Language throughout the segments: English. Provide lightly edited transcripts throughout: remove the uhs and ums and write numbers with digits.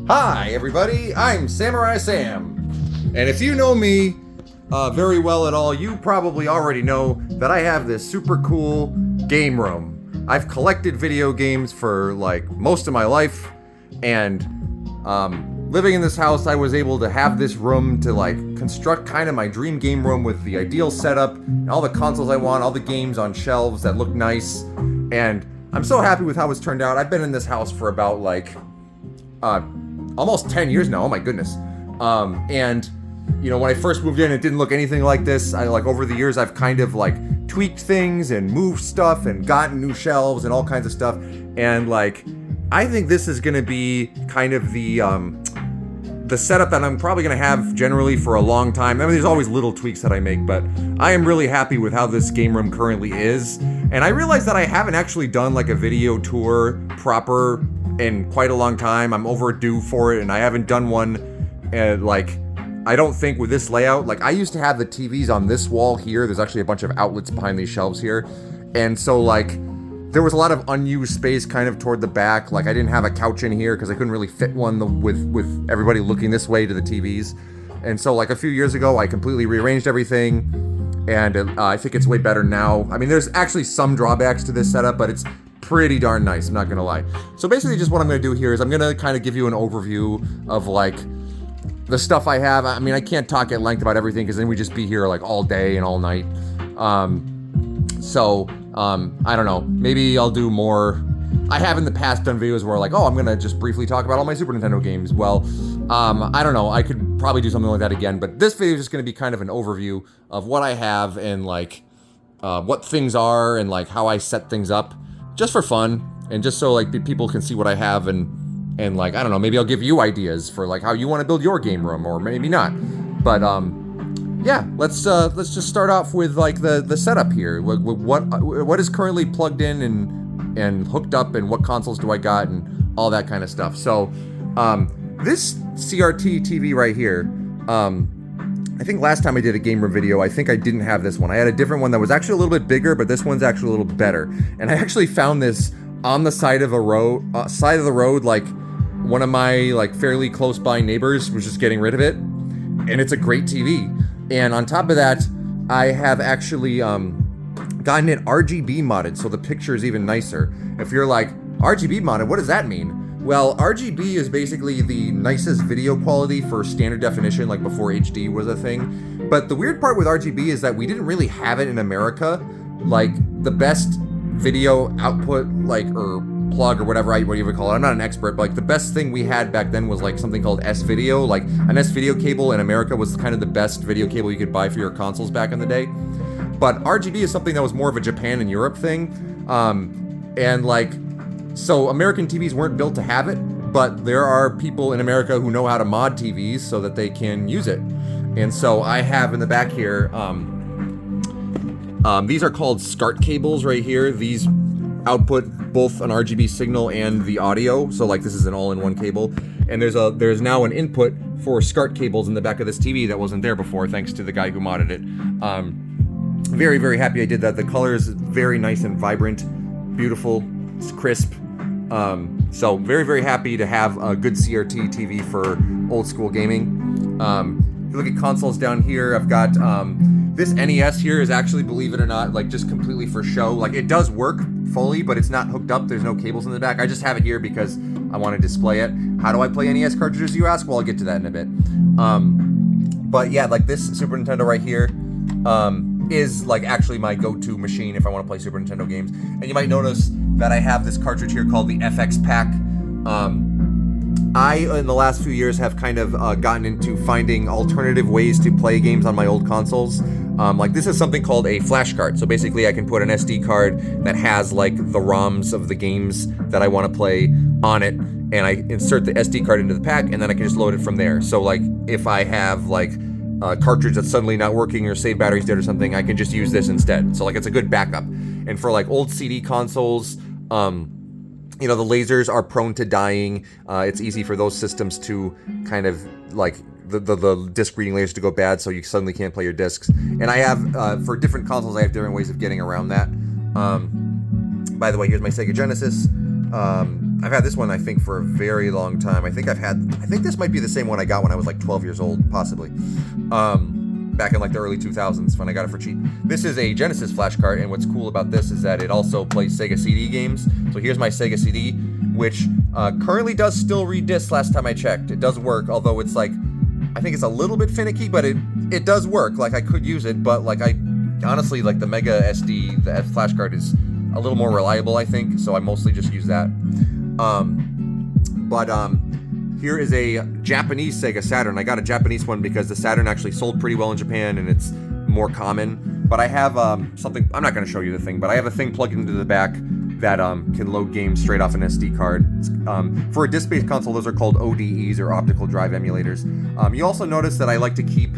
Hi everybody, I'm Samurai Sam. And if you know me very well at all, you probably already know that I have this super cool game room. I've collected video games for like most of my life, and living in this house I was able to have this room to like construct kind of my dream game room with the ideal setup, all the consoles I want, all the games on shelves that look nice, and I'm so happy with how it's turned out. I've been in this house for about like almost 10 years now. Oh my goodness. And you know, when I first moved in, it didn't look anything like this. Over the years, I've kind of like tweaked things and moved stuff and gotten new shelves and all kinds of stuff. And like, I think this is gonna be kind of the setup that I'm probably gonna have generally for a long time. I mean, there's always little tweaks that I make, but I am really happy with how this game room currently is. And I realized that I haven't actually done like a video tour proper in quite a long time. I'm overdue for it, and I haven't done one, I don't think with this layout. Like, I used to have the TVs on this wall here. There's actually a bunch of outlets behind these shelves here. And so, like, there was a lot of unused space kind of toward the back. Like, I didn't have a couch in here because I couldn't really fit one with everybody looking this way to the TVs. And so, like, a few years ago, I completely rearranged everything, and I think it's way better now. I mean, there's actually some drawbacks to this setup, but it's pretty darn nice, I'm not gonna lie. So basically just what I'm gonna do here is I'm gonna kind of give you an overview of like the stuff I have. I mean, I can't talk at length about everything because then we'd just be here like all day and all night. I don't know, maybe I'll do more. I have in the past done videos where like, oh, I'm gonna just briefly talk about all my Super Nintendo games. Well, I don't know, I could probably do something like that again, but this video is just gonna be kind of an overview of what I have and like what things are and like how I set things up, just for fun, and just so like people can see what I have, and like, I don't know, maybe I'll give you ideas for like how you want to build your game room, or maybe not. But yeah, let's just start off with like the setup here. What is currently plugged in and hooked up, and what consoles do I got, and all that kind of stuff. So this CRT TV right here, I think last time I did a game room video, I think I didn't have this one. I had a different one that was actually a little bit bigger, but this one's actually a little better. And I actually found this on the side of the road, like one of my like fairly close by neighbors was just getting rid of it. And it's a great TV. And on top of that, I have actually gotten it RGB modded, so the picture is even nicer. If you're like, RGB modded, what does that mean? Well, RGB is basically the nicest video quality for standard definition, like before HD was a thing. But the weird part with RGB is that we didn't really have it in America. Like, the best video output, like, or plug, or whatever you would call it, I'm not an expert, but like the best thing we had back then was like something called S-Video. Like, an S-Video cable in America was kind of the best video cable you could buy for your consoles back in the day. But RGB is something that was more of a Japan and Europe thing. And like, so American TVs weren't built to have it, but there are people in America who know how to mod TVs so that they can use it. And so I have in the back here, these are called SCART cables right here. These output both an RGB signal and the audio. So like, this is an all-in-one cable. And there's now an input for SCART cables in the back of this TV that wasn't there before, thanks to the guy who modded it. Very, very happy I did that. The color is very nice and vibrant, beautiful, it's crisp. So very, very happy to have a good CRT TV for old school gaming. If you look at consoles down here, I've got this NES here is actually, believe it or not, like just completely for show. Like, it does work fully, but it's not hooked up. There's no cables in the back. I just have it here because I want to display it. How do I play NES cartridges, you ask? Well, I'll get to that in a bit. But yeah, like this Super Nintendo right here is like actually my go-to machine if I want to play Super Nintendo games. And you might notice that I have this cartridge here called the FX Pack. I, in the last few years, have kind of gotten into finding alternative ways to play games on my old consoles. Like, this is something called a flash card. So basically I can put an SD card that has like the ROMs of the games that I want to play on it, and I insert the SD card into the pack, and then I can just load it from there. So like, if I have like a cartridge that's suddenly not working or save battery's dead or something, I can just use this instead. So like, it's a good backup. And for like old CD consoles, you know, the lasers are prone to dying. It's easy for those systems to kind of like the disc reading lasers to go bad, so you suddenly can't play your discs. And I have, for different consoles, I have different ways of getting around that. By the way, here's my Sega Genesis. I've had this one, I think, for a very long time. I think this might be the same one I got when I was like 12 years old, possibly. Back in like the early 2000s when I got it for cheap. This is a Genesis flash cart, and what's cool about this is that it also plays Sega CD games. So here's my Sega CD, which currently does still read discs last time I checked. It does work, although it's like, I think it's a little bit finicky, but it does work. Like, I could use it, but like, I honestly, like, the Mega SD, the flash card is a little more reliable, I think, so I mostly just use that. Here is a Japanese Sega Saturn. I got a Japanese one because the Saturn actually sold pretty well in Japan, and it's more common. But I have something, I'm not going to show you the thing, but I have a thing plugged into the back that can load games straight off an SD card. For a disc-based console, those are called ODEs, or optical drive emulators. You also notice that I like to keep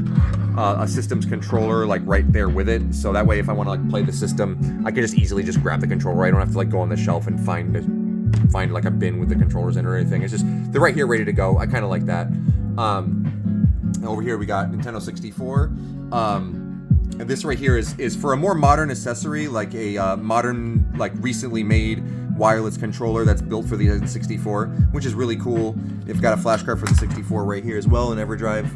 a system's controller like right there with it, so that way if I want to like play the system, I can just easily just grab the controller. I don't have to like go on the shelf and find like a bin with the controllers in or anything. It's just, they're right here ready to go. I kind of like that. Over here we got Nintendo 64. And this right here is for a more modern accessory, like a modern, like recently made wireless controller that's built for the N64, which is really cool. They've got a flash card for the 64 right here as well in EverDrive.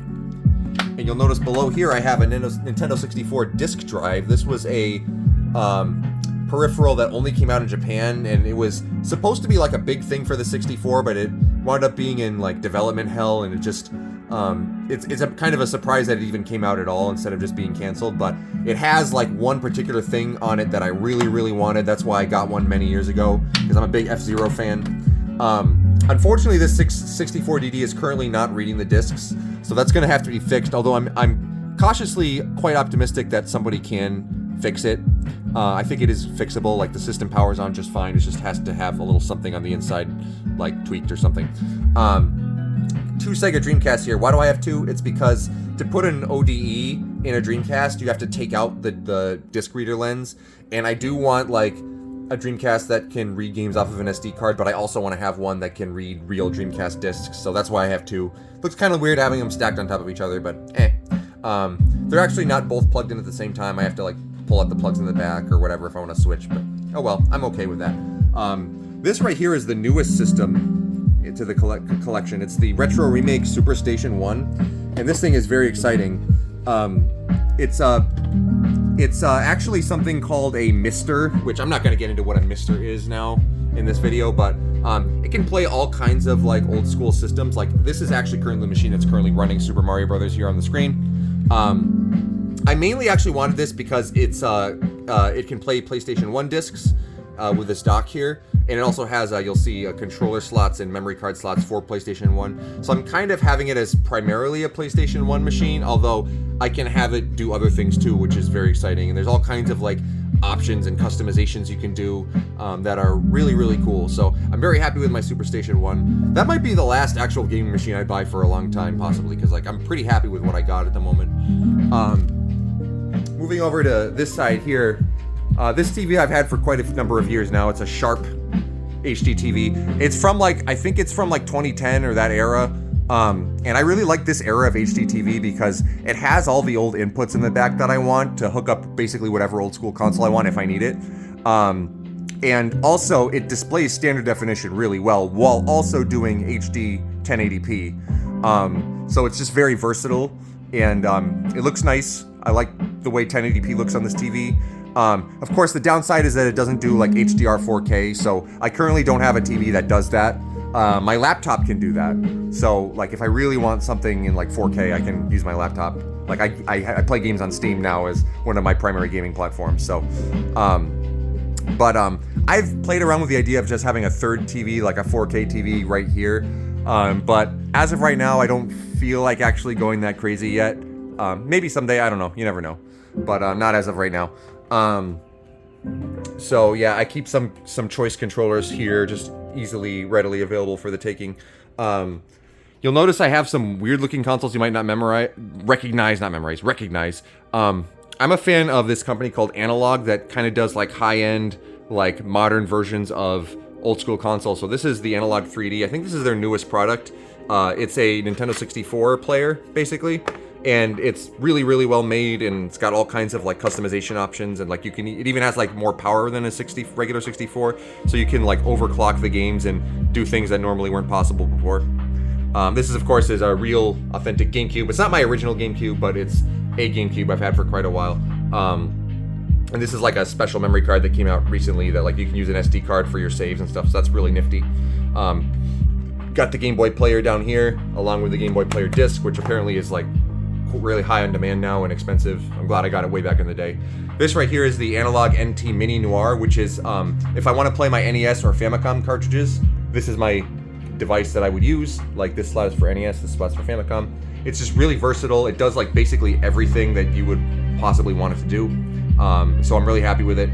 And you'll notice below here I have a Nintendo 64 disk drive. This was a peripheral that only came out in Japan, and it was supposed to be like a big thing for the 64, but it wound up being in like development hell, and it just it's a kind of a surprise that it even came out at all instead of just being canceled. But it has like one particular thing on it that I really wanted. That's why I got one many years ago, because I'm a big F-Zero fan. Unfortunately, this 64DD is currently not reading the discs, so that's gonna have to be fixed, although I'm cautiously quite optimistic that somebody can fix it. I think it is fixable. Like, the system powers on just fine. It just has to have a little something on the inside, like tweaked or something. Two Sega Dreamcasts here. Why do I have two? It's because to put an ODE in a Dreamcast, you have to take out the disc reader lens, and I do want like a Dreamcast that can read games off of an SD card, but I also want to have one that can read real Dreamcast discs, so that's why I have two. Looks kind of weird having them stacked on top of each other, but they're actually not both plugged in at the same time. I have to like pull out the plugs in the back or whatever if I want to switch, but oh well, I'm okay with that. This right here is the newest system to the collection. It's the Retro Remake Super Station 1, and this thing is very exciting. It's actually something called a Mister, which I'm not going to get into what a Mister is now in this video, but it can play all kinds of like old school systems. Like, this is actually currently the machine that's currently running Super Mario Brothers here on the screen. I mainly actually wanted this because it can play PlayStation 1 discs with this dock here, and it also has you'll see controller slots and memory card slots for PlayStation 1. So I'm kind of having it as primarily a PlayStation 1 machine, although I can have it do other things too, which is very exciting. And there's all kinds of like options and customizations you can do that are really cool. So I'm very happy with my Super Station 1. That might be the last actual gaming machine I buy for a long time, possibly, because like I'm pretty happy with what I got at the moment. Moving over to this side here, this TV I've had for quite a number of years now. It's a Sharp HD TV. It's from like, I think it's from like 2010 or that era. And I really like this era of HD TV because it has all the old inputs in the back that I want to hook up basically whatever old school console I want if I need it. And also it displays standard definition really well while also doing HD 1080p. So it's just very versatile, and it looks nice. I like the way 1080p looks on this TV. Of course, the downside is that it doesn't do like HDR 4K, so I currently don't have a TV that does that. My laptop can do that. So like if I really want something in like 4K, I can use my laptop. Like I play games on Steam now as one of my primary gaming platforms. So, I've played around with the idea of just having a third TV, like a 4K TV right here. But as of right now, I don't feel like actually going that crazy yet. Maybe someday, I don't know. You never know. But not as of right now. So yeah, I keep some choice controllers here, just readily available for the taking. You'll notice I have some weird looking consoles you might not recognize. I'm a fan of this company called Analog that kind of does like high-end, like modern versions of old school consoles. So this is the Analog 3D. I think this is their newest product. It's a Nintendo 64 player, basically. and it's really, really well made, and it's got all kinds of like customization options, and like it even has like more power than a regular 64, so you can like overclock the games and do things that normally weren't possible before. This is, of course, is a real authentic GameCube. It's not my original GameCube, but it's a GameCube I've had for quite a while. And this is like a special memory card that came out recently that like you can use an SD card for your saves and stuff, so that's really nifty. Got the Game Boy Player down here, along with the Game Boy Player disc, which apparently is like really high on demand now and expensive. I'm glad I got it way back in the day. This right here is the Analog NT Mini Noir, which is, if I want to play my NES or Famicom cartridges, this is my device that I would use. Like this slot is for NES, this slot's for Famicom. It's just really versatile. It does like basically everything that you would possibly want it to do. So I'm really happy with it.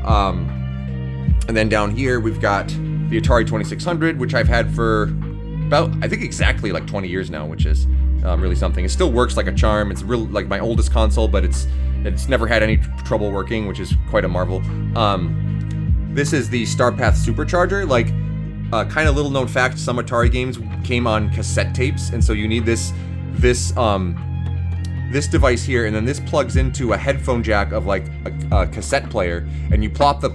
And then down here we've got the Atari 2600, which I've had for about, I think exactly like 20 years now, which is really something. It still works like a charm. It's really like my oldest console, but it's never had any trouble working, which is quite a marvel. This is the Starpath Supercharger. Like, kind of little known fact, some Atari games came on cassette tapes, and so you need this device here, and then this plugs into a headphone jack of like a cassette player, and you plop the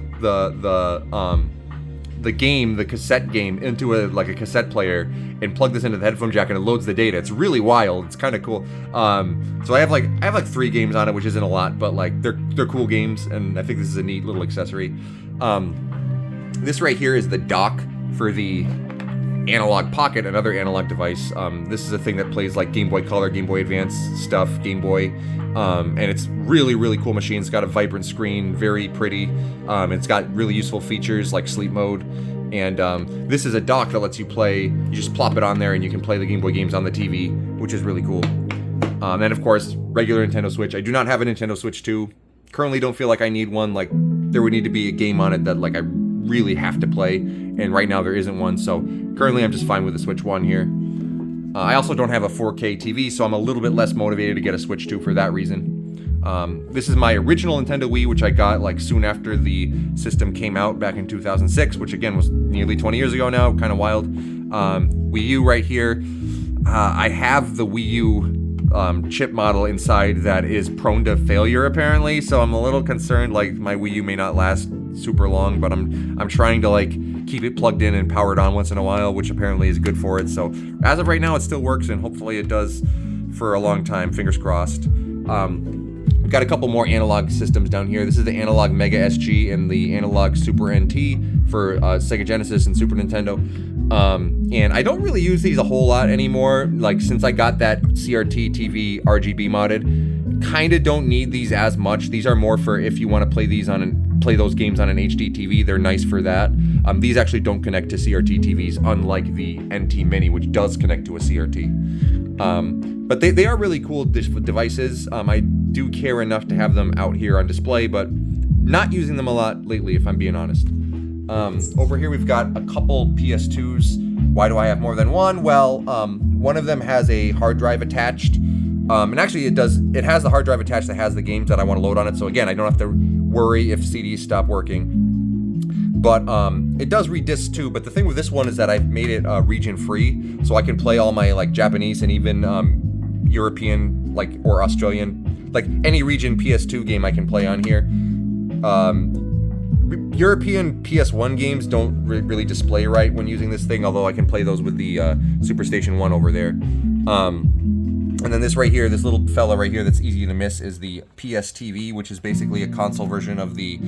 cassette game into a cassette player and plug this into the headphone jack, and it loads the data. It's really wild. It's kind of cool. So I have like 3 games on it, which isn't a lot, but like they're cool games, and I think this is a neat little accessory. This right here is the dock for the Analog Pocket, another analog device. This is a thing that plays like Game Boy Color, Game Boy Advance stuff, Game Boy, and it's really, really cool machine. It's got a vibrant screen, very pretty. It's got really useful features like sleep mode, and this is a dock that lets you play. You just plop it on there and you can play the Game Boy games on the TV, which is really cool. And of course, regular Nintendo Switch. I do not have a Nintendo Switch 2. Currently don't feel like I need one. Like, there would need to be a game on it that like I really have to play, and right now there isn't one, so currently I'm just fine with the Switch 1 here. I also don't have a 4K TV, so I'm a little bit less motivated to get a Switch 2 for that reason. This is my original Nintendo Wii, which I got like soon after the system came out back in 2006, which again was nearly 20 years ago now, kind of wild. Wii U right here. I have the Wii U chip model inside that is prone to failure apparently, so I'm a little concerned like my Wii U may not last super long, but I'm trying to like keep it plugged in and powered on once in a while, which apparently is good for it. So as of right now it still works, and hopefully it does for a long time, fingers crossed. We've got a couple more analog systems down here. This is the Analog Mega SG and the Analog Super NT for Sega Genesis and Super Nintendo. And I don't really use these a whole lot anymore. Like, since I got that CRT TV RGB modded, kind of don't need these as much. These are more for if you want to play those games on an HD TV. They're nice for that. These actually don't connect to CRT TVs, unlike the NT Mini, which does connect to a CRT. But they are really cool devices. I do care enough to have them out here on display, but not using them a lot lately, if I'm being honest. Over here we've got a couple PS2s. Why do I have more than one? Well, one of them has a hard drive attached. And actually it has the hard drive attached that has the games that I want to load on it. So again, I don't have to worry if CDs stop working. But it does read discs too. But the thing with this one is that I've made it region free, so I can play all my like Japanese and even European or Australian, like any region PS2 game I can play on here. European PS1 games don't really display right when using this thing, although I can play those with the Superstation 1 over there. And then this right here, this little fella right here that's easy to miss is the PS TV, which is basically a console version of the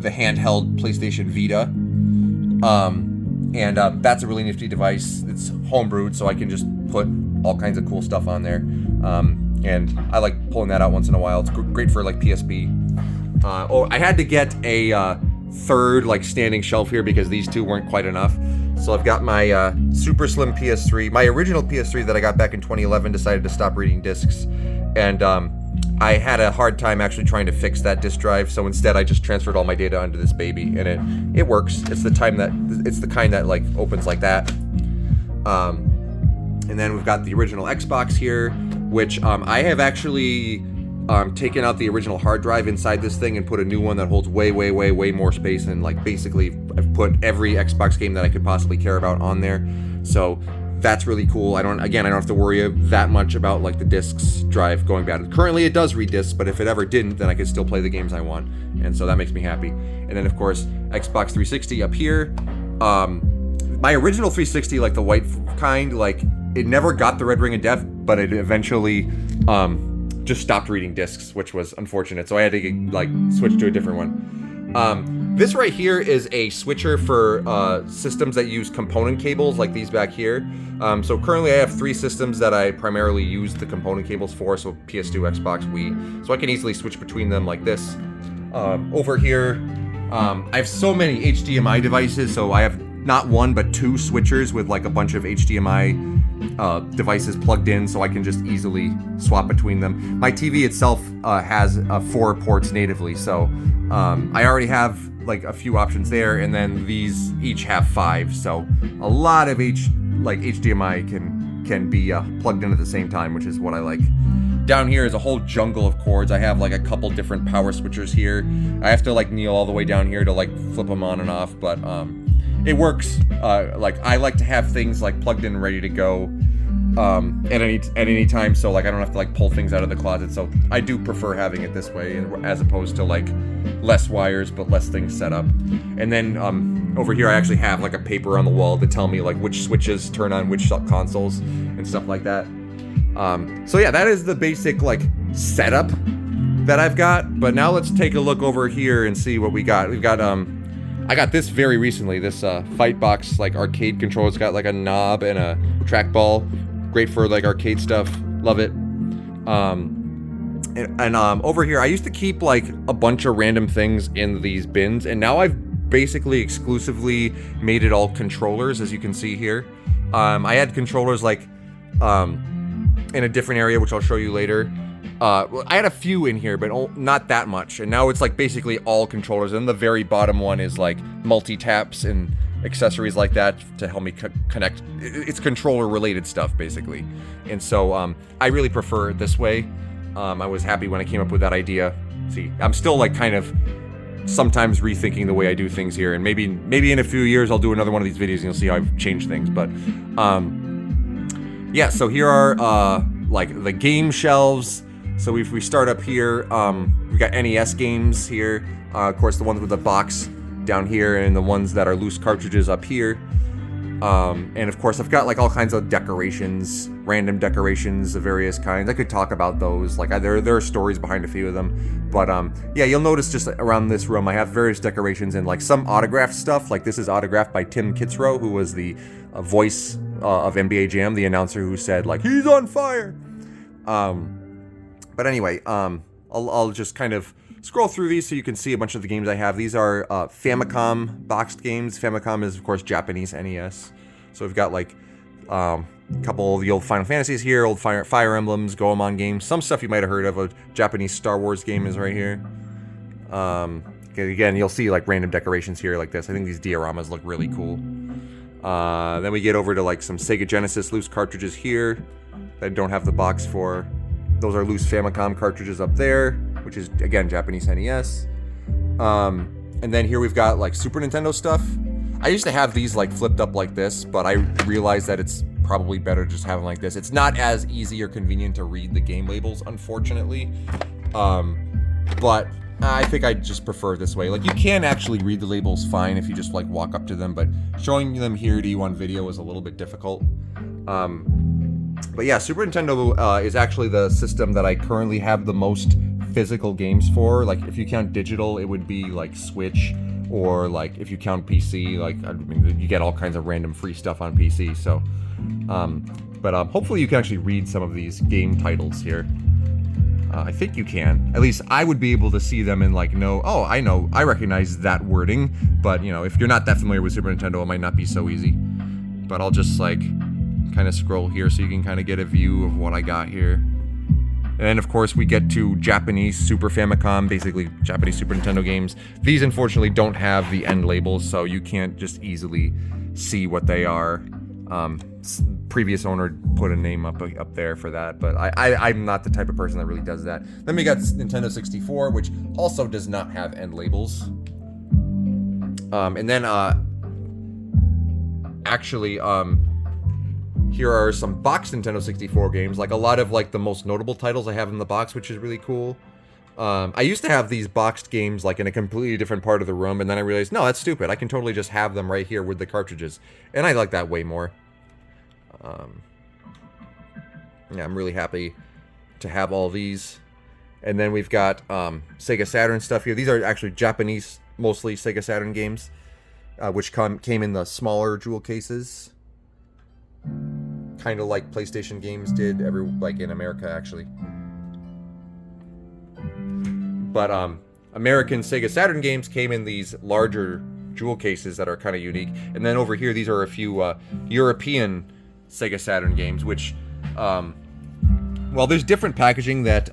handheld PlayStation Vita. And that's a really nifty device. It's homebrewed, so I can just put all kinds of cool stuff on there. And I like pulling that out once in a while. It's great for like PSP. I had to get a third like standing shelf here because these two weren't quite enough. So I've got my super slim PS3. My original PS3 that I got back in 2011 decided to stop reading discs, and I had a hard time actually trying to fix that disk drive. So instead, I just transferred all my data onto this baby, and it works. It's the kind that like opens like that. And then we've got the original Xbox here, which I have actually taken out the original hard drive inside this thing and put a new one that holds way more space, and like basically I've put every Xbox game that I could possibly care about on there. So that's really cool. I don't have to worry that much about like the discs drive going bad. Currently it does read discs, but if it ever didn't, then I could still play the games I want. And so that makes me happy. And then of course, Xbox 360 up here. My original 360, like the white kind, like it never got the red ring of death, but it eventually just stopped reading discs, which was unfortunate. So I had to like switch to a different one. This right here is a switcher for systems that use component cables like these back here. So currently I have 3 systems that I primarily use the component cables for, so PS2, Xbox, Wii. So I can easily switch between them like this. Over here, I have so many HDMI devices, so I have not 1 but 2 switchers with like a bunch of HDMI devices plugged in, so I can just easily swap between them. My TV itself has 4 ports natively, so I already have like a few options there, and then these each have 5, so a lot of HDMI can be plugged in at the same time, which is what I like. Down here is a whole jungle of cords. I have like a couple different power switchers here. I have to like kneel all the way down here to like flip them on and off, but it works. Like I like to have things like plugged in, ready to go at any time, so like I don't have to like pull things out of the closet. So I do prefer having it this way, as opposed to like less wires but less things set up. And then over here I actually have like a paper on the wall to tell me like which switches turn on which consoles and stuff like that. So yeah, that is the basic like setup that I've got. But now let's take a look over here and see what we got. We've got I got this very recently, this Fightbox like arcade controller. It's got like a knob and a trackball. Great for like arcade stuff. Love it. And over here, I used to keep like a bunch of random things in these bins, and now I've basically exclusively made it all controllers, as you can see here. I had controllers like in a different area, which I'll show you later. Well, I had a few in here, but not that much. And now it's like basically all controllers. And the very bottom one is like multi-taps and accessories like that to help me connect. It's controller related stuff, basically. And so I really prefer it this way. I was happy when I came up with that idea. See, I'm still like kind of sometimes rethinking the way I do things here. And maybe in a few years I'll do another one of these videos and you'll see how I've changed things. But yeah, so here are like the game shelves. So if we start up here, we've got NES games here. Of course, the ones with the box down here, and the ones that are loose cartridges up here. And of course, I've got like all kinds of decorations, random decorations of various kinds. I could talk about those. Like there are stories behind a few of them. But yeah, you'll notice just around this room, I have various decorations and like some autographed stuff. Like this is autographed by Tim Kitzrow, who was the voice of NBA Jam, the announcer who said like, "He's on fire." But anyway, I'll just kind of scroll through these so you can see a bunch of the games I have. These are Famicom boxed games. Famicom is, of course, Japanese NES. So we've got like a couple of the old Final Fantasies here, old Fire Emblems, Goemon games. Some stuff you might have heard of. A Japanese Star Wars game is right here. Again, you'll see like random decorations here like this. I think these dioramas look really cool. Then we get over to like some Sega Genesis loose cartridges here that I don't have the box for. Those are loose Famicom cartridges up there, which is, again, Japanese NES. And then here we've got, like, Super Nintendo stuff. I used to have these, like, flipped up like this, but I realized that it's probably better to just have them like this. It's not as easy or convenient to read the game labels, unfortunately. But I think I just prefer it this way. Like, you can actually read the labels fine if you just, like, walk up to them, but showing them here to you on video is a little bit difficult. But yeah, Super Nintendo is actually the system that I currently have the most physical games for. Like, if you count digital, it would be like Switch, or like if you count PC, like I mean, you get all kinds of random free stuff on PC. So, but hopefully you can actually read some of these game titles here. I think you can. At least I would be able to see them and like know, oh, I recognize that wording. But you know, if you're not that familiar with Super Nintendo, it might not be so easy. But I'll just like kind of scroll here so you can kind of get a view of what I got here. And of course we get to Japanese Super Famicom, basically Japanese Super Nintendo games. These unfortunately don't have the end labels, so you can't just easily see what they are. Previous owner put a name up there for that, but I'm not the type of person that really does that. Then we got Nintendo 64, which also does not have end labels. And then actually Here are some boxed Nintendo 64 games, like a lot of like the most notable titles I have in the box, which is really cool. I used to have these boxed games like in a completely different part of the room, and then I realized, no, that's stupid. I can totally just have them right here with the cartridges, and I like that way more. Yeah, I'm really happy to have all these. And then we've got Sega Saturn stuff here. These are actually Japanese, mostly Sega Saturn games, which came in the smaller jewel cases, kind of like PlayStation games did, like in America actually. But American Sega Saturn games came in these larger jewel cases that are kind of unique. And then over here, these are a few European Sega Saturn games, which, well, there's different packaging that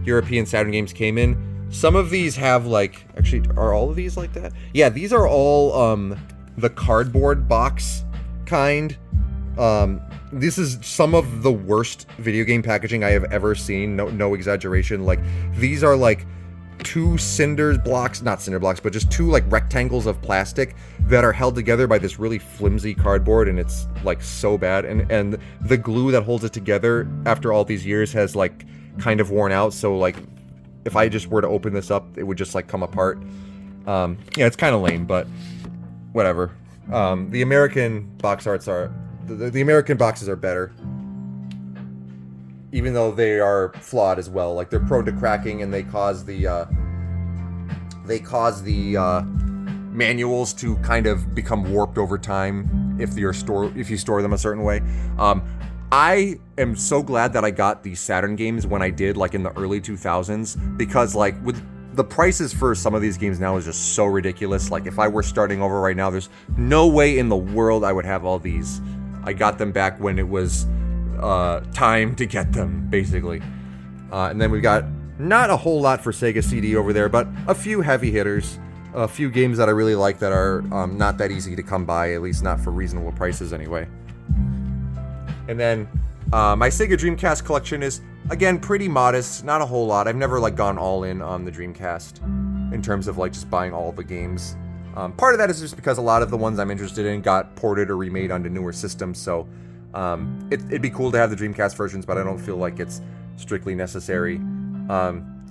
European Saturn games came in. Some of these have like, actually, are all of these like that? Yeah, these are all the cardboard box kind. This is some of the worst video game packaging I have ever seen. No exaggeration. Like, these are like two not cinder blocks, but just two like rectangles of plastic that are held together by this really flimsy cardboard, and it's like so bad. And the glue that holds it together after all these years has like kind of worn out. So like, if I just were to open this up, it would just like come apart. Yeah, it's kind of lame, but whatever. The American box arts are the American boxes are better, even though they are flawed as well. Like, they're prone to cracking, and they cause the manuals to kind of become warped over time if you store them a certain way. I am so glad that I got these Saturn games when I did, like in the early 2000s, because like with the prices for some of these games now is just so ridiculous. Like, if I were starting over right now, there's no way in the world I would have all these. I got them back when it was time to get them, basically. And then we've got not a whole lot for Sega CD over there, but a few heavy hitters, a few games that I really like that are not that easy to come by, at least not for reasonable prices anyway. And then my Sega Dreamcast collection is, again, pretty modest, not a whole lot. I've never like gone all in on the Dreamcast in terms of like just buying all the games. Part of that is just because a lot of the ones I'm interested in got ported or remade onto newer systems, so it'd be cool to have the Dreamcast versions, but I don't feel like it's strictly necessary.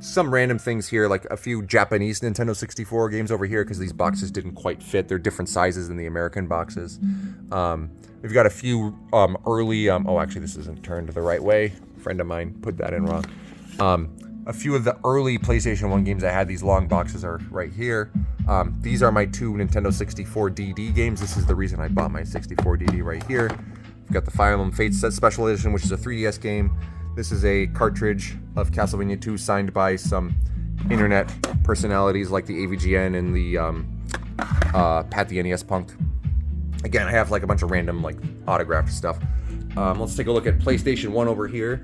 Some random things here, like a few Japanese Nintendo 64 games over here, because these boxes didn't quite fit. They're different sizes than the American boxes. We've got a few early... oh, actually, this isn't turned the right way. A friend of mine put that in wrong. A few of the early PlayStation 1 games I had, these long boxes, are right here. These are my two Nintendo 64 DD games. This is the reason I bought my 64 DD right here. We've got the Fire Emblem Fates Special Edition, which is a 3DS game. This is a cartridge of Castlevania 2 signed by some internet personalities like the AVGN and the Pat the NES Punk. Again, I have like a bunch of random like autographed stuff. Let's take a look at PlayStation 1 over here.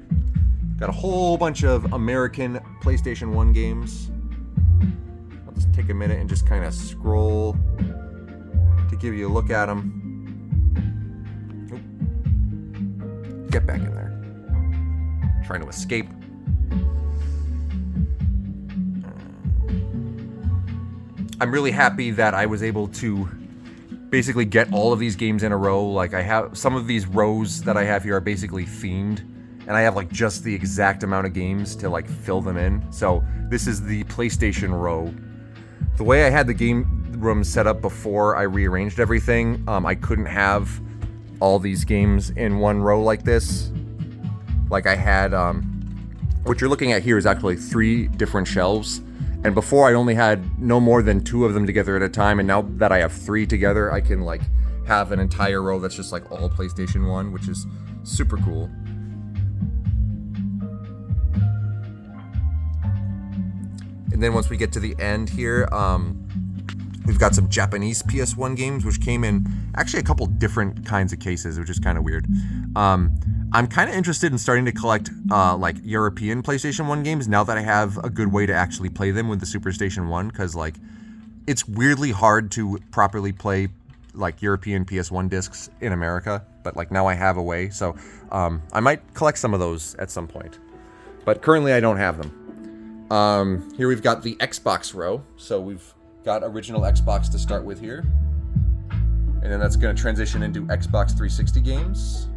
Got a whole bunch of American PlayStation 1 games. I'll just take a minute and just kind of scroll to give you a look at them. Oop. Get back in there. Trying to escape. I'm really happy that I was able to basically get all of these games in a row. Like, I have some of these rows that I have here are basically themed, and I have like just the exact amount of games to like fill them in. So this is the PlayStation row. The way I had the game room set up before I rearranged everything, I couldn't have all these games in one row like this. Like, I had, what you're looking at here is actually 3 different shelves. And before I only had no more than 2 of them together at a time, and now that I have 3 together, I can like have an entire row that's just like all PlayStation 1, which is super cool. And then once we get to the end here, we've got some Japanese PS1 games, which came in actually a couple different kinds of cases, which is kind of weird. I'm kind of interested in starting to collect like European PlayStation 1 games now that I have a good way to actually play them with the Superstation 1, because like it's weirdly hard to properly play like European PS1 discs in America, but like now I have a way, so I might collect some of those at some point. But currently I don't have them. Here we've got the Xbox row, so we've got original Xbox to start with here, and then that's going to transition into Xbox 360 games.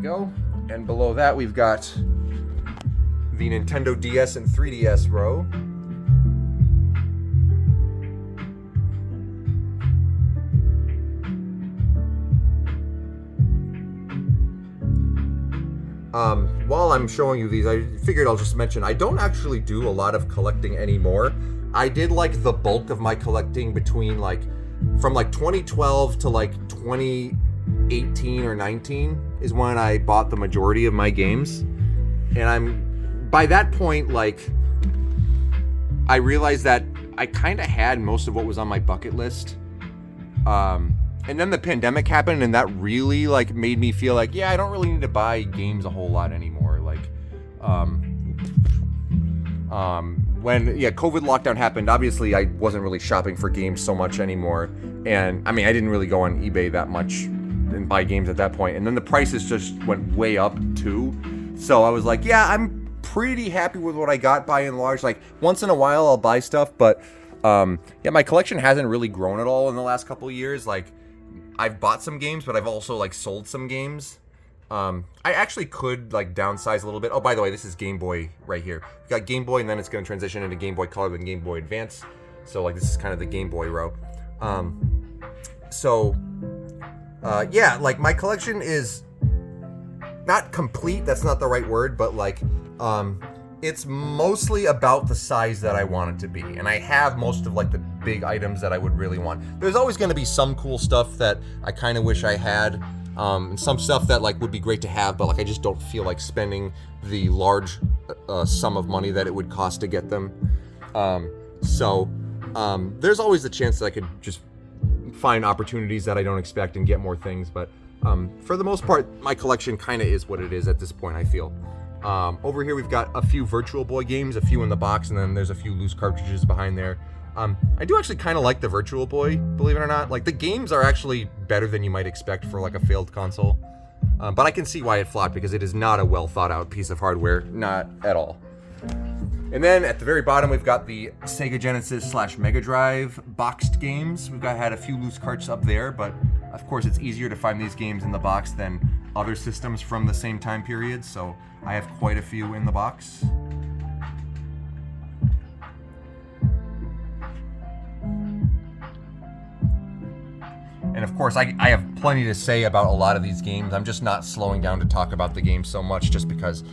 go. And below that, we've got the Nintendo DS and 3DS row. While I'm showing you these, I figured I'll just mention I don't actually do a lot of collecting anymore. I did like the bulk of my collecting between from 2012 to 2018 or 19 is when I bought the majority of my games. And by that point, I realized that I kind of had most of what was on my bucket list. And then the pandemic happened, and that really made me feel I don't really need to buy games a whole lot anymore. When COVID lockdown happened, obviously I wasn't really shopping for games so much anymore. And I didn't really go on eBay that much and buy games at that point. And then the prices just went way up too. So I was I'm pretty happy with what I got by and large. Once in a while I'll buy stuff, but my collection hasn't really grown at all in the last couple of years. I've bought some games, but I've also sold some games. I actually could downsize a little bit. Oh, by the way, this is Game Boy right here. We got Game Boy, and then it's going to transition into Game Boy Color, then Game Boy Advance. So this is kind of the Game Boy row. My collection is not complete. That's not the right word, but it's mostly about the size that I want it to be. And I have most of the big items that I would really want. There's always going to be some cool stuff that I kind of wish I had. And some stuff that would be great to have, but I just don't feel like spending the large sum of money that it would cost to get them. There's always the chance that I could just find opportunities that I don't expect and get more things. But for the most part, my collection kind of is what it is at this point, I feel. Over here we've got a few Virtual Boy games, a few in the box, and then there's a few loose cartridges behind there. I do actually kind of like the Virtual Boy, believe it or not. The games are actually better than you might expect for a failed console. But I can see why it flopped, because it is not a well thought out piece of hardware, not at all. And then at the very bottom we've got the Sega Genesis / Mega Drive boxed games. We've had a few loose carts up there, but of course it's easier to find these games in the box than other systems from the same time period, so I have quite a few in the box. And of course, I have plenty to say about a lot of these games. I'm just not slowing down to talk about the game so much just because,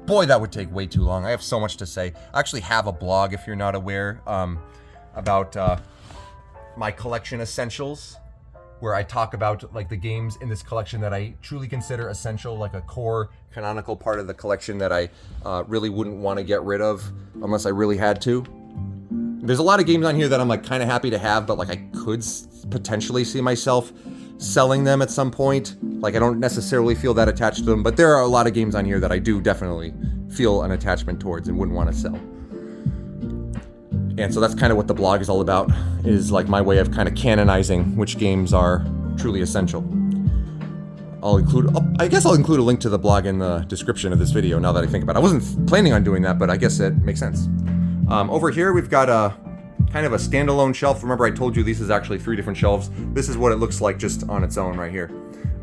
boy, that would take way too long. I have so much to say. I actually have a blog, if you're not aware, about my collection essentials, where I talk about the games in this collection that I truly consider essential, a core canonical part of the collection that I really wouldn't want to get rid of unless I really had to. There's a lot of games on here that I'm kind of happy to have, but I could potentially see myself selling them at some point. I don't necessarily feel that attached to them, but there are a lot of games on here that I do definitely feel an attachment towards and wouldn't want to sell. And so that's kind of what the blog is all about, is my way of kind of canonizing which games are truly essential. I guess I'll include a link to the blog in the description of this video now that I think about it. I wasn't planning on doing that, but I guess it makes sense. Over here we've got a kind of a standalone shelf. Remember I told you these is actually 3 different shelves. This is what it looks like just on its own right here.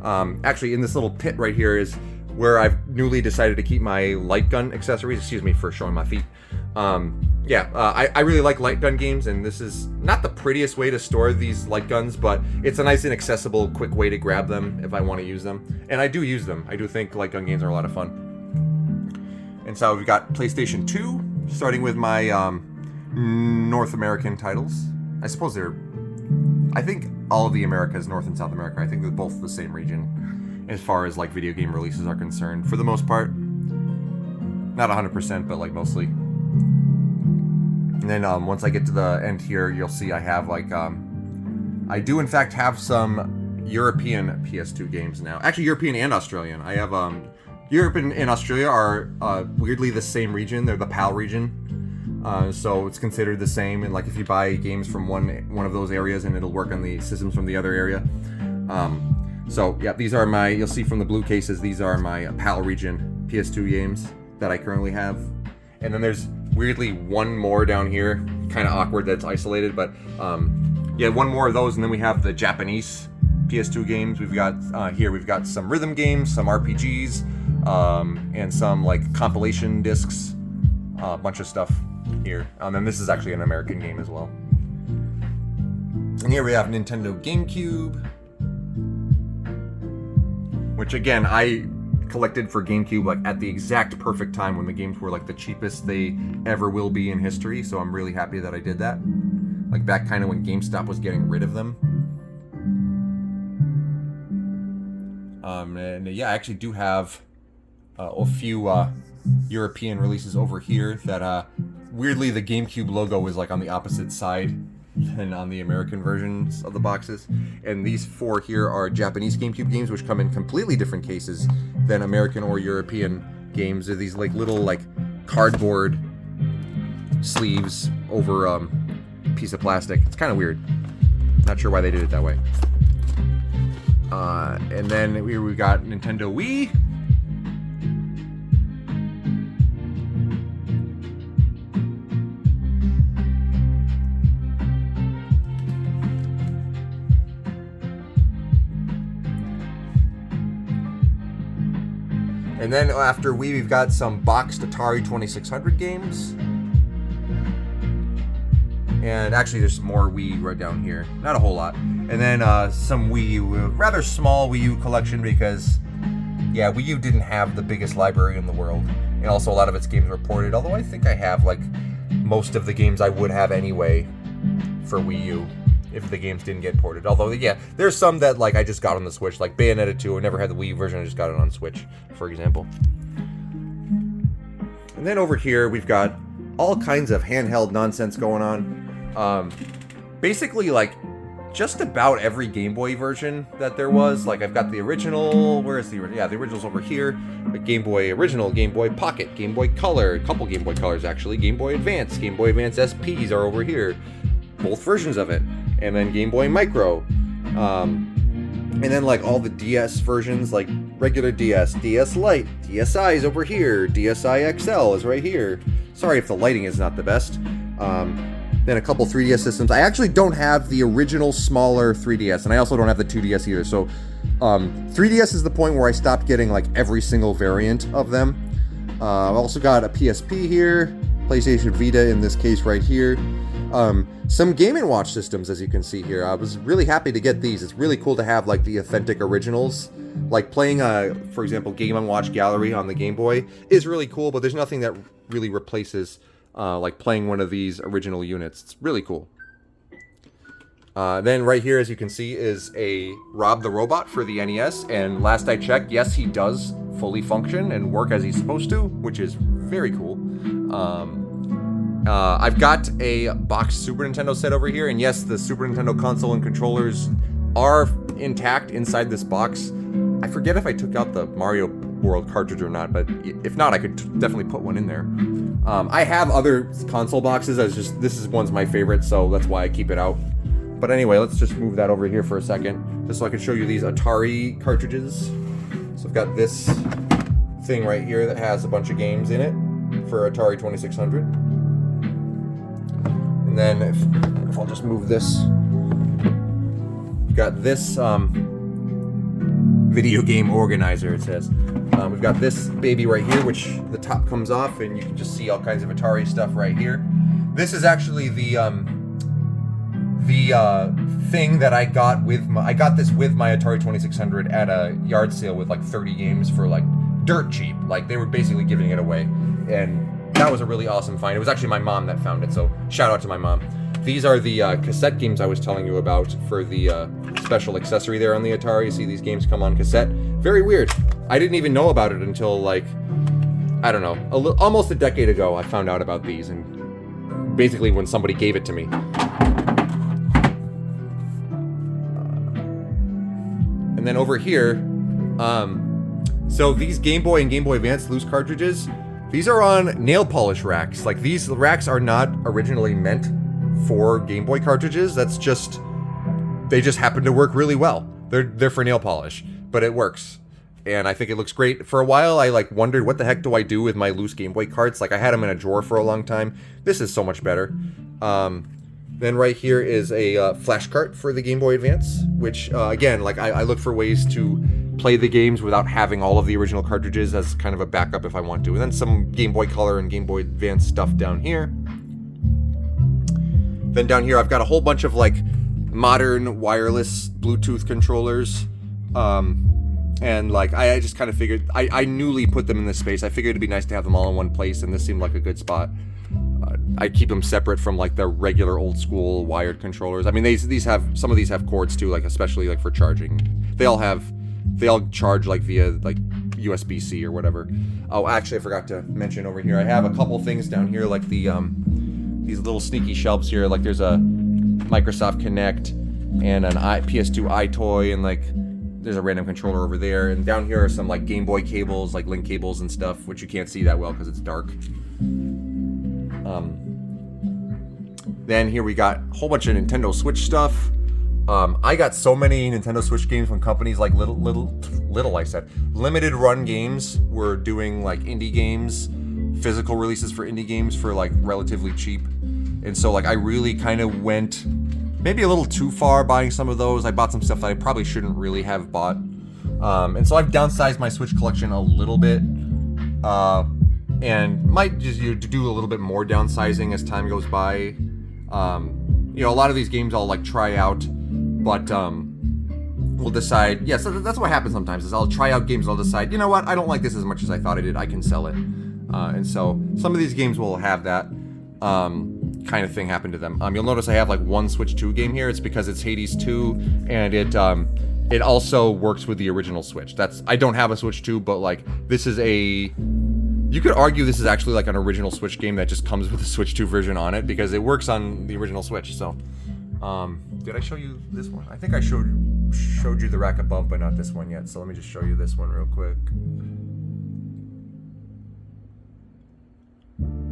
Actually in this little pit right here is where I've newly decided to keep my light gun accessories. Excuse me for showing my feet. I really like light gun games, and this is not the prettiest way to store these light guns, but it's a nice and accessible, quick way to grab them if I want to use them. And I do use them. I do think light gun games are a lot of fun. And so we've got PlayStation 2, starting with my North American titles. I suppose I think all of the Americas, North and South America, I think they're both the same region as far as video game releases are concerned, for the most part. Not 100%, but mostly. And then once I get to the end here, you'll see I have I do in fact have some European PS2 games now. Actually, European and Australian. I have Europe and Australia are weirdly the same region. They're the PAL region. So it's considered the same, and if you buy games from one of those areas, and it'll work on the systems from the other area. So yeah, these are you'll see from the blue cases, these are my PAL region PS2 games that I currently have. And then there's weirdly one more down here, kind of awkward that it's isolated, but one more of those, and then we have the Japanese PS2 games. We've got here we've got some rhythm games, some RPGs, and some like compilation discs, a bunch of stuff here. And this is actually an American game as well. And here we have Nintendo GameCube, which again I collected for GameCube like at the exact perfect time when the games were like the cheapest they ever will be in history. So I'm really happy that I did that. Like back kind of when GameStop was getting rid of them. And yeah, I actually do have a few European releases over here that weirdly the GameCube logo is like on the opposite side than on the American versions of the boxes. And these 4 here are Japanese GameCube games, which come in completely different cases than American or European games. They're these like little like cardboard sleeves over a piece of plastic. It's kind of weird. Not sure why they did it that way. And then we got Nintendo Wii. And then after Wii, we've got some boxed Atari 2600 games. And actually, there's some more Wii right down here. Not a whole lot. And then some Wii U, rather small Wii U collection because, yeah, Wii U didn't have the biggest library in the world. And also a lot of its games were ported, although I think I have, like, most of the games I would have anyway for Wii U if the games didn't get ported. Although, yeah, there's some that, like, I just got on the Switch, like Bayonetta 2. I never had the Wii U version, I just got it on Switch, for example. And then over here, we've got all kinds of handheld nonsense going on. Basically, like, just about every Game Boy version that there was. Like, I've got the original, where is the original? Yeah, the original's over here. The Game Boy Original, Game Boy Pocket, Game Boy Color, a couple Game Boy Colors, actually. Game Boy Advance, Game Boy Advance SPs are over here. Both versions of it. And then Game Boy Micro. And then, like, all the DS versions, like regular DS, DS Lite, DSi is over here, DSi XL is right here. Sorry if the lighting is not the best. Then a couple 3DS systems. I actually don't have the original smaller 3DS, and I also don't have the 2DS either. So 3DS is the point where I stopped getting like every single variant of them. I've also got a PSP here, PlayStation Vita in this case right here. Some Game & Watch systems, as you can see here. I was really happy to get these. It's really cool to have like the authentic originals. Like playing, for example, Game & Watch Gallery on the Game Boy is really cool, but there's nothing that really replaces like playing one of these original units. It's really cool. Then right here, as you can see, is a Rob the Robot for the NES. And last I checked, yes, he does fully function and work as he's supposed to, which is very cool. I've got a boxed Super Nintendo set over here. And yes, the Super Nintendo console and controllers are intact inside this box. I forget if I took out the Mario World cartridge or not, but if not, I could definitely put one in there. I have other console boxes. This is one's my favorite, so that's why I keep it out. But anyway, let's just move that over here for a second, just so I can show you these Atari cartridges. So I've got this thing right here that has a bunch of games in it for Atari 2600. And then if I'll just move this, we've got this video game organizer, it says. We've got this baby right here, which the top comes off, and you can just see all kinds of Atari stuff right here. This is actually the thing that I got with I got this with my Atari 2600 at a yard sale with like 30 games for like dirt cheap. Like they were basically giving it away, and that was a really awesome find. It was actually my mom that found it, so shout out to my mom. These are the cassette games I was telling you about for the special accessory there on the Atari. You see these games come on cassette. Very weird. I didn't even know about it until like, I don't know, almost a decade ago I found out about these, and basically when somebody gave it to me. And then over here, so these Game Boy and Game Boy Advance loose cartridges, these are on nail polish racks. Like these racks are not originally meant for Game Boy cartridges. That's just, they just happen to work really well. They're for nail polish, but it works. And I think it looks great. For a while, I like wondered what the heck do I do with my loose Game Boy carts? Like I had them in a drawer for a long time. This is so much better. Then right here is a flash cart for the Game Boy Advance, which again, like I look for ways to play the games without having all of the original cartridges as kind of a backup if I want to. And then some Game Boy Color and Game Boy Advance stuff down here. Then down here I've got a whole bunch of like modern wireless Bluetooth controllers. And like I just kind of figured, I newly put them in this space. I figured it'd be nice to have them all in one place, and this seemed like a good spot. I keep them separate from like the regular old school wired controllers. I mean, these have, some of these have cords too, like especially like for charging. They all charge like via like USB-C or whatever. Oh, actually I forgot to mention over here, I have a couple things down here, like the these little sneaky shelves here. Like there's a Microsoft Kinect and an PS2 iToy, and like there's a random controller over there. And down here are some like Game Boy cables, like link cables and stuff, which you can't see that well because it's dark. Then here we got a whole bunch of Nintendo Switch stuff. I got so many Nintendo Switch games from companies like Limited Run Games were doing like indie games, physical releases for indie games for like relatively cheap. And so like I really kind of went maybe a little too far buying some of those. I bought some stuff that I probably shouldn't really have bought. And so I've downsized my Switch collection a little bit. And might just do a little bit more downsizing as time goes by. You know, a lot of these games I'll like try out, but we'll decide. Yeah, so that's what happens sometimes. Is I'll try out games and I'll decide, you know what, I don't like this as much as I thought I did. I can sell it. And so some of these games will have that kind of thing happen to them. You'll notice I have like one Switch 2 game here. It's because it's Hades 2, and it also works with the original Switch. I don't have a Switch 2, but like this is you could argue this is actually like an original Switch game that just comes with the Switch 2 version on it, because it works on the original Switch. So, did I show you this one? I think I showed you the rack above, but not this one yet. So let me just show you this one real quick.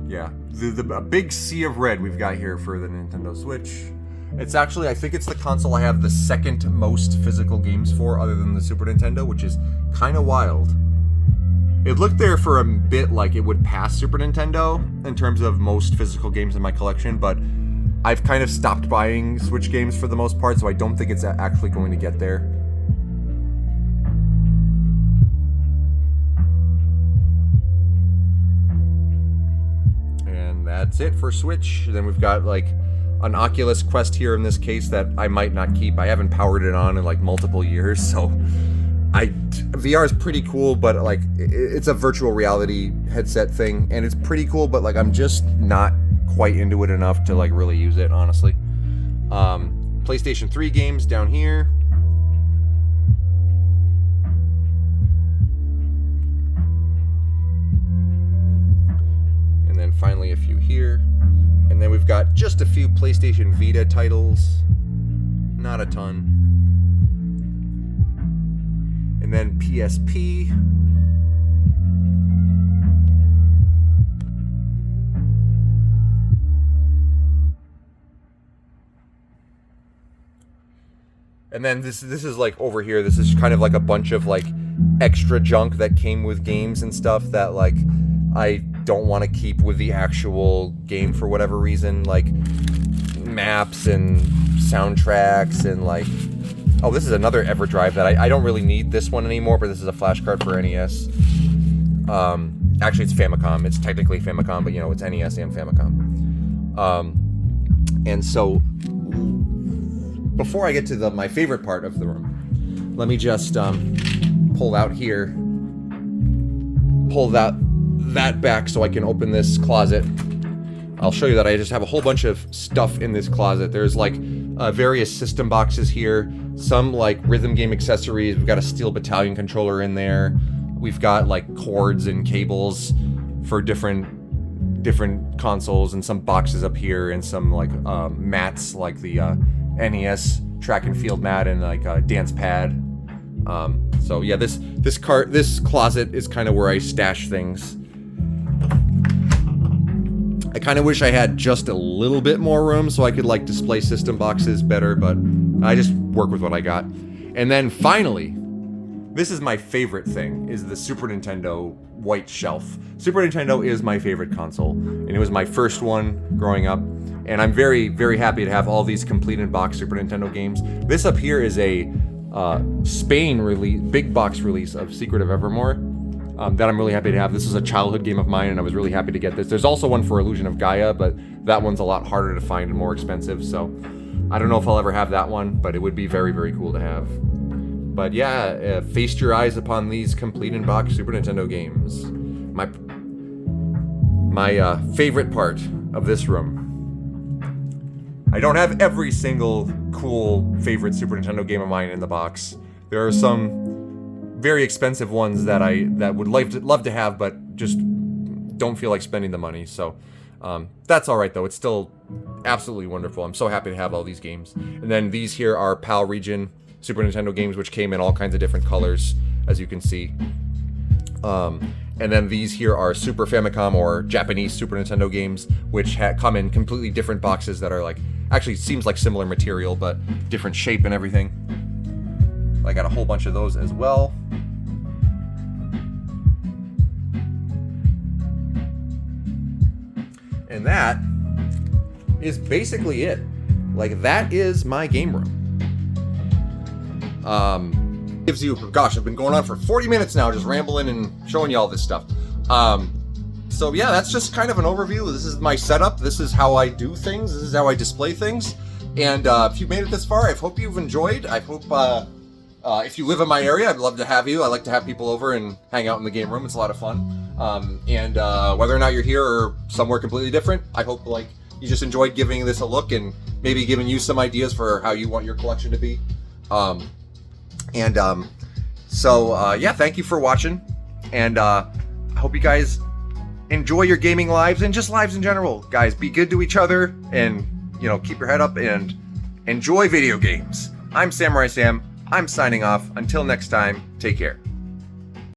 Yeah, the big sea of red we've got here for the Nintendo Switch. It's actually, I think it's the console I have the second most physical games for, other than the Super Nintendo, which is kind of wild. It looked there for a bit like it would pass Super Nintendo in terms of most physical games in my collection, but I've kind of stopped buying Switch games for the most part, so I don't think it's actually going to get there. And that's it for Switch. Then we've got like an Oculus Quest here in this case that I might not keep. I haven't powered it on in like multiple years, so VR is pretty cool, but like it's a virtual reality headset thing, and it's pretty cool, but like I'm just not quite into it enough to like really use it, honestly. PlayStation 3 games down here. And then finally a few here. And then we've got just a few PlayStation Vita titles. Not a ton. And then PSP. And then this is like over here, this is kind of like a bunch of like extra junk that came with games and stuff that like I don't want to keep with the actual game for whatever reason, like maps and soundtracks and like, oh, this is another EverDrive that I don't really need this one anymore, but this is a flash card for NES. Actually, it's Famicom. It's technically Famicom, but you know, it's NES and Famicom. And so, before I get to my favorite part of the room, let me just pull out here, pull that back so I can open this closet. I'll show you that I just have a whole bunch of stuff in this closet. There's like various system boxes here, some like rhythm game accessories. We've got a Steel Battalion controller in there. We've got like cords and cables for different consoles, and some boxes up here, and some like mats like the NES track and field mat and like a dance pad. So yeah, this closet is kind of where I stash things. I kind of wish I had just a little bit more room so I could like display system boxes better, but I just work with what I got. And then finally, this is my favorite thing, is the Super Nintendo white shelf. Super Nintendo is my favorite console, and it was my first one growing up. And I'm very, very happy to have all these complete in box Super Nintendo games. This up here is a Spain release, big box release of Secret of Evermore that I'm really happy to have. This is a childhood game of mine, and I was really happy to get this. There's also one for Illusion of Gaia, but that one's a lot harder to find and more expensive, so I don't know if I'll ever have that one, but it would be very, very cool to have. But yeah, feast your eyes upon these complete in box Super Nintendo games. My favorite part of this room. I don't have every single cool favorite Super Nintendo game of mine in the box. There are some very expensive ones that would love to have, but just don't feel like spending the money. So that's all right though. It's still absolutely wonderful. I'm so happy to have all these games. And then these here are PAL Region Super Nintendo games, which came in all kinds of different colors, as you can see. And then these here are Super Famicom or Japanese Super Nintendo games, which come in completely different boxes that are like, actually seems like similar material, but different shape and everything. I got a whole bunch of those as well. And that is basically it. Like, that is my game room. Gives you, gosh, I've been going on for 40 minutes now, just rambling and showing you all this stuff. So yeah, that's just kind of an overview. This is my setup. This is how I do things. This is how I display things. And if you've made it this far, I hope you've enjoyed. I hope if you live in my area, I'd love to have you. I like to have people over and hang out in the game room. It's a lot of fun. And whether or not you're here or somewhere completely different, I hope like you just enjoyed giving this a look and maybe giving you some ideas for how you want your collection to be. Yeah, thank you for watching, and I hope you guys enjoy your gaming lives and just lives in general. Guys, be good to each other, and keep your head up and enjoy video games. I'm Samurai Sam. I'm signing off. Until next time, take care.